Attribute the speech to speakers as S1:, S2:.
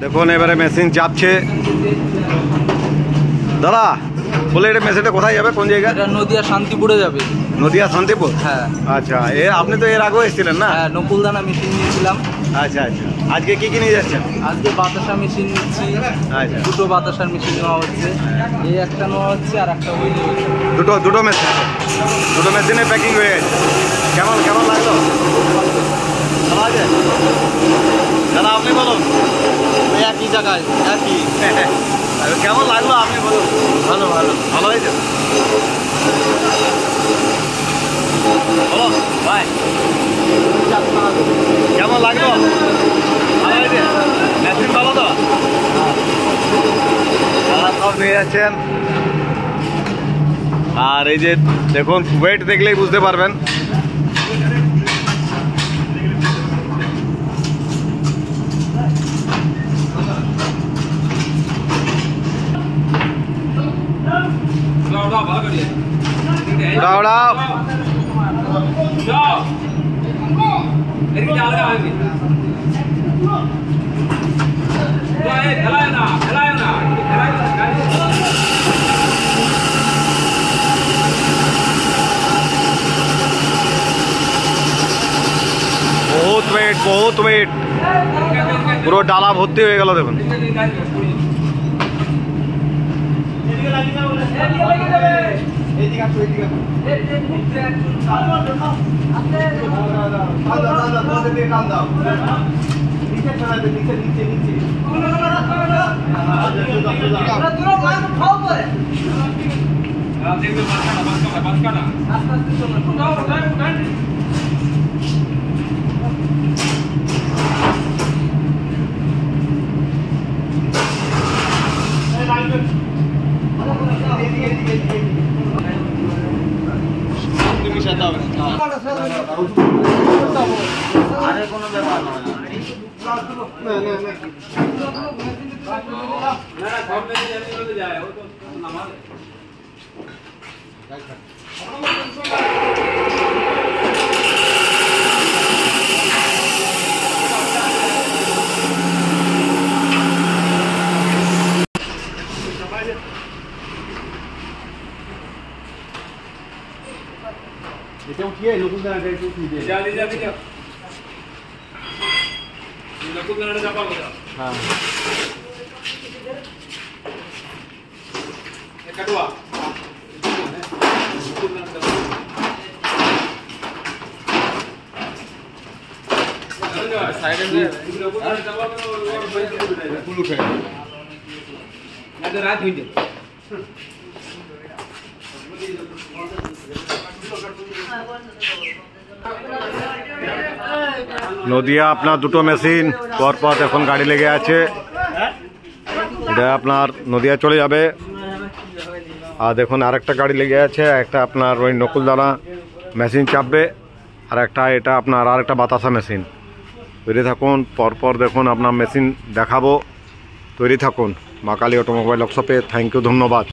S1: দেখুন এবারে মেশিন চাপছে। দাদা বলে এটা মেশিনটা কোথায় যাবে, কোন জায়গায়?
S2: নদিয়া শান্তিপুরে যাবে।
S1: নদিয়া শান্তিপুর?
S2: হ্যাঁ।
S1: আচ্ছা, আপনি তো এর আগেও এসেছিলেন না?
S2: হ্যাঁ, নকুলদানা মেশিন নিয়েছিলাম।
S1: আচ্ছা আচ্ছা, আজকে কি নিয়ে যাচ্ছেন?
S2: আজকে বাতাসা মেশিন নিচ্ছি। আচ্ছা, দুটো বাতাসার মেশিন নেওয়া হচ্ছে। এই একটা নেওয়া হচ্ছে আর একটা ওই
S1: দুটো মেশিনে প্যাকিং হয়ে গেছে। কেমন লাগলো? ভালো আছে দাদা, আপনি বলুন।
S2: একই জায়গায় একই।
S1: কেমন লাগলো আপনি বলুন।
S2: ভালো
S1: হয়েছে বলো ভাই, কেমন লাগলো? ভালো হয়েছে, মেশিন ভালো তো? সব নিয়ে যাচ্ছেন। আর এই যে দেখুন, ওয়েট দেখলেই বুঝতে পারবেন। বহুত ওয়েট, পুরো ডালা ভর্তি হয়ে গেল দেখুন।
S2: আরে কোনো ব্যাপার নয়।
S1: এটা উঠিয়ে নকুলদানাটা একটু উঠিয়ে দিয়ে নকুলদানাটা চাপা করে। হ্যাঁ, কাটুয়া সাইডে নকুলদানা চাপা করে ফুল উঠে রাত হইছে। নদিয়া আপনার দুটো মেশিন পরপর এখন গাড়ি লেগে আছে। এটা আপনার নদিয়া চলে যাবে। আর দেখুন আরেকটা গাড়ি লেগে আছে, একটা আপনার ওই নকুলদানা মেশিন চাপবে, আর একটা এটা আপনার আরেকটা বাতাসা মেশিন। তৈরি থাকুন, পরপর দেখুন আপনার মেশিন দেখাবো। তৈরি থাকুন। মা কালী অটোমোবাইল ওয়ার্কশপে। থ্যাংক ইউ, ধন্যবাদ।